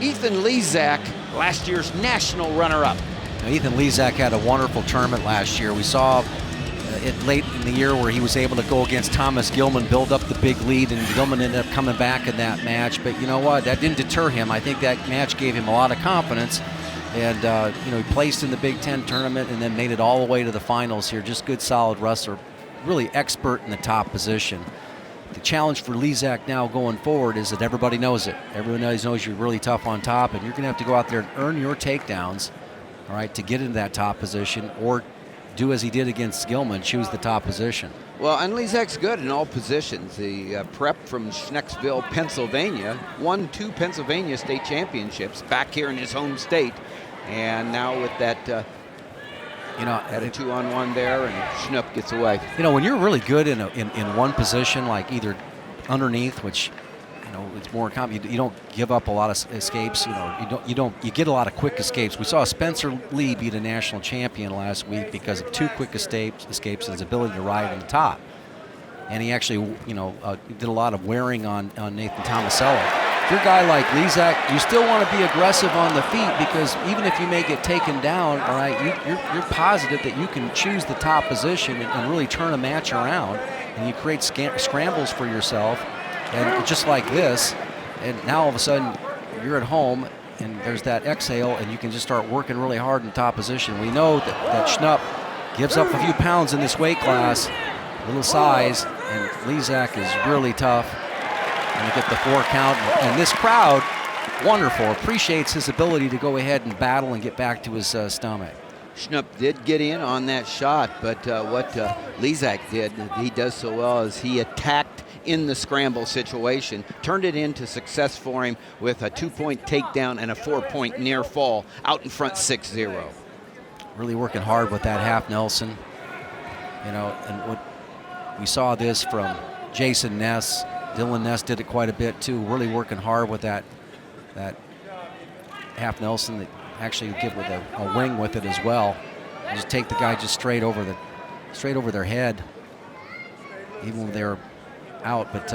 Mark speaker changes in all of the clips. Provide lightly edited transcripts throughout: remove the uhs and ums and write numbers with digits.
Speaker 1: Ethan Lizak, last year's national runner-up.
Speaker 2: Now, Ethan Lizak had a wonderful tournament last year. We saw it late in the year where he was able to go against Thomas Gilman, build up the big lead, and Gilman ended up coming back in that match. But you know what? That didn't deter him. I think that match gave him a lot of confidence. And, he placed in the Big Ten tournament and then made it all the way to the finals here. Just good, solid wrestler. Really expert in the top position. The challenge for Lizak now going forward is that everybody knows it. Everyone knows you're really tough on top, and you're going to have to go out there and earn your takedowns, all right, to get into that top position, or do as he did against Gilman, choose the top position.
Speaker 1: Well, and Lizak's good in all positions. The prep from Schnecksville, Pennsylvania, won 2 Pennsylvania state championships back here in his home state. And now with that, had a 2-on-1 there, and Schupp gets away.
Speaker 2: When you're really good in one position, like either underneath, which it's more common. You don't give up a lot of escapes. You get a lot of quick escapes. We saw Spencer Lee beat a national champion last week because of 2 quick escapes and his ability to ride on the top. And he actually, did a lot of wearing on Nathan Tomasello. If you're a guy like Lizak, you still want to be aggressive on the feet, because even if you may get taken down, all right, you're positive that you can choose the top position and really turn a match around, and you create scrambles for yourself. And just like this, and now all of a sudden you're at home and there's that exhale, and you can just start working really hard in top position. We know that Schupp gives up a few pounds in this weight class, little size, and Lizak is really tough. And to get the 4 count, and this crowd, wonderful, appreciates his ability to go ahead and battle and get back to his stomach.
Speaker 1: Schupp did get in on that shot, but what Lizak did, he does so well, is he attacked in the scramble situation, turned it into success for him with a 2-point takedown and a 4-point near fall out in front 6-0.
Speaker 2: Really working hard with that half Nelson. And what we saw this from Jason Ness. Dylan Ness did it quite a bit too, really working hard with that half Nelson that actually give with a wing with it as well. Just take the guy just straight over their head, even when they're out. But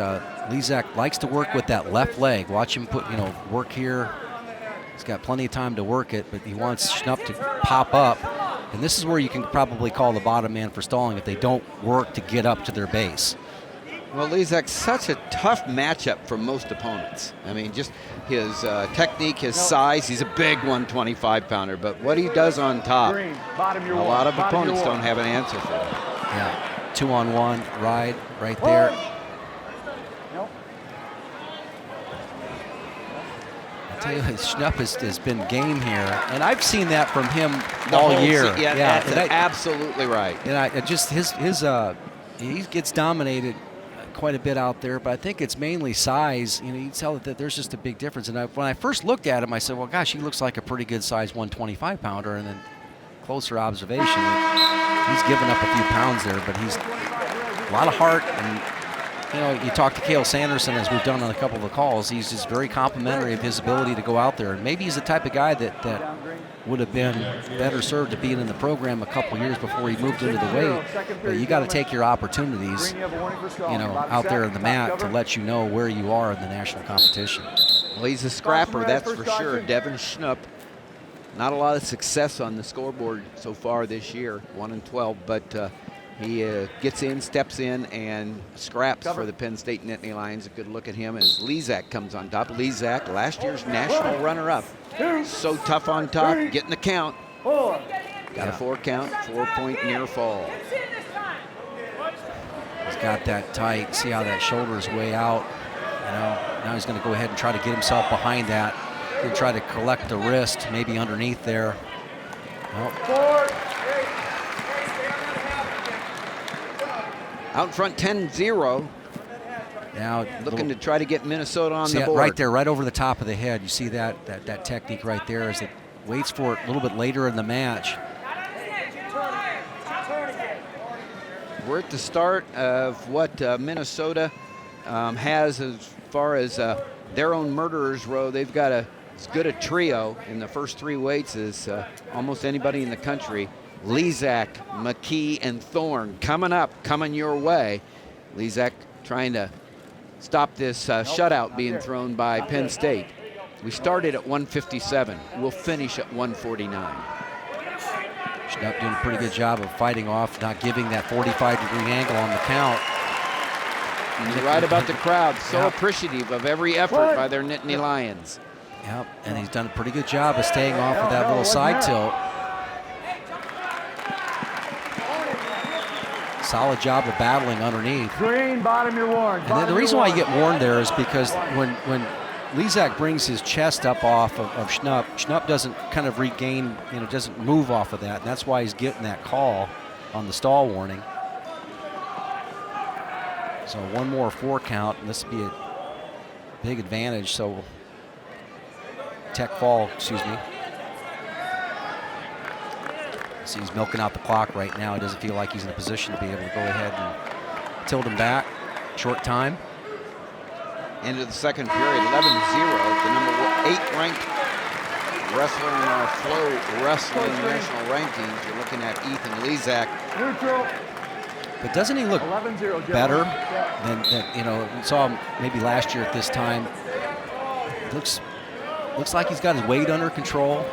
Speaker 2: Lizak likes to work with that left leg. Watch him work here. He's got plenty of time to work it, but he wants Schupp to pop up. And this is where you can probably call the bottom man for stalling if they don't work to get up to their base.
Speaker 1: Well, Lizak's such a tough matchup for most opponents. I mean, just his technique, his size. He's a big 125-pounder, but what he does on top, a lot of opponents don't have an answer for it.
Speaker 2: Yeah, 2-on-1 ride right there. I tell you, Schupp has been game here, and I've seen that from him all year.
Speaker 1: Yeah, that's absolutely right.
Speaker 2: And he gets dominated quite a bit out there, but I think it's mainly size. You can tell that there's just a big difference. And when I first looked at him, I said, well, gosh, he looks like a pretty good size 125-pounder. And then closer observation, he's given up a few pounds there, but he's a lot of heart. And, you talk to Cale Sanderson, as we've done on a couple of the calls, he's just very complimentary of his ability to go out there. And maybe he's the type of guy that would have been better served to being in the program a couple years before he moved into the weight. But you got to take your opportunities, out there in the mat to let you know where you are in the national competition.
Speaker 1: Well, he's a scrapper, that's for sure. Devin Schupp, not a lot of success on the scoreboard so far this year, 1-12, but he gets in, steps in, and scraps for the Penn State Nittany Lions. A good look at him as Lizak comes on top. Lizak, last year's national runner-up. So tough on top, getting the count. Got a 4 count, 4-point near fall.
Speaker 2: He's got that tight. See how that shoulder is way out. Now he's going to go ahead and try to get himself behind that. He'll try to collect the wrist, maybe underneath there.
Speaker 1: Out in front 10-0.
Speaker 2: Now
Speaker 1: looking to try to get Minnesota on the board.
Speaker 2: Right there, right over the top of the head. You see that technique right there as it waits for it a little bit later in the match.
Speaker 1: We're at the start of what Minnesota has as far as their own murderers row. They've got as good a trio in the first 3 weights as almost anybody in the country. Lizak, McKee, and Thorne coming your way. Lizak trying to stop this shutout being thrown by Penn State. We started at 157. We'll finish at 149.
Speaker 2: Schupp doing a pretty good job of fighting off, not giving that 45-degree angle on the count.
Speaker 1: And you're right about the crowd. So appreciative of every effort by their Nittany Lions.
Speaker 2: Yep, and he's done a pretty good job of staying off of that little side tilt. Solid job of battling underneath.
Speaker 3: Green, bottom, you're warned.
Speaker 2: And then the reason why you get warned there is because when Lizak brings his chest up off of Schupp, Schupp doesn't kind of regain, doesn't move off of that. And that's why he's getting that call on the stall warning. So one more 4 count, and this would be a big advantage. So tech fall, excuse me. See, he's milking out the clock right now. He doesn't feel like he's in a position to be able to go ahead and tilt him back. Short time.
Speaker 1: End of the second period, 11-0. The number 8 ranked wrestler in our Flow Wrestling National Rankings. You're looking at Ethan Lizak.
Speaker 3: Neutral.
Speaker 2: But doesn't he look
Speaker 3: 11-0,
Speaker 2: better than we saw him maybe last year at this time? Looks like he's got his weight under control.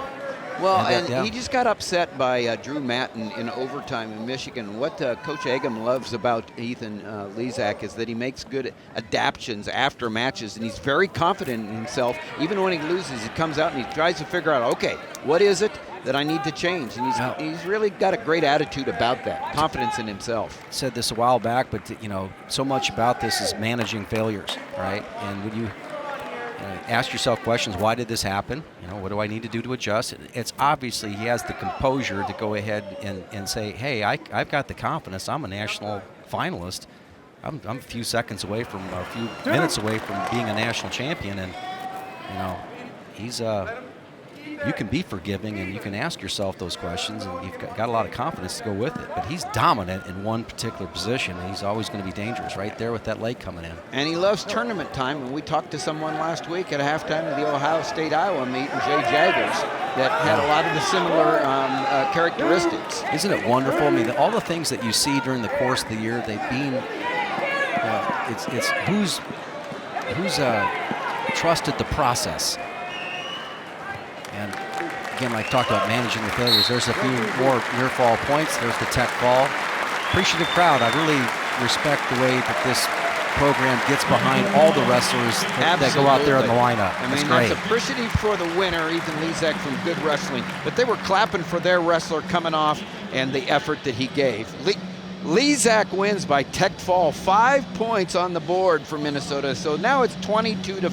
Speaker 1: Well, and he just got upset by Drew Matten in overtime in Michigan. What Coach Eggum loves about Ethan Lizak is that he makes good adaptions after matches, and he's very confident in himself. Even when he loses, he comes out and he tries to figure out, okay, what is it that I need to change? And he's really got a great attitude about that, confidence in himself.
Speaker 2: Said this a while back, but so much about this is managing failures, right? And when you ask yourself questions, why did this happen? What do I need to do to adjust? It's obviously he has the composure to go ahead and say, hey, I've got the confidence. I'm a national finalist. I'm a few seconds away from, or a few minutes away from being a national champion. And, he's you can be forgiving and you can ask yourself those questions, and you've got a lot of confidence to go with it. But he's dominant in one particular position, and he's always going to be dangerous right there with that leg coming in.
Speaker 1: And he loves tournament time. And we talked to someone last week at halftime of the Ohio State-Iowa meet, Jay Jaggers, that had a lot of the similar characteristics.
Speaker 2: Isn't it wonderful? I mean, all the things that you see during the course of the year, they've been, it's who's trusted the process. And again, like talked about managing the failures, there's a few more near fall points. There's the tech fall. Appreciative crowd. I really respect the way that this program gets behind all the wrestlers that go out there in the lineup.
Speaker 1: That's great. That's appreciative for the winner, Ethan Lizak, from Good Wrestling. But they were clapping for their wrestler coming off and the effort that he gave. Lizak wins by tech fall, 5 points on the board for Minnesota. So now it's 22-5.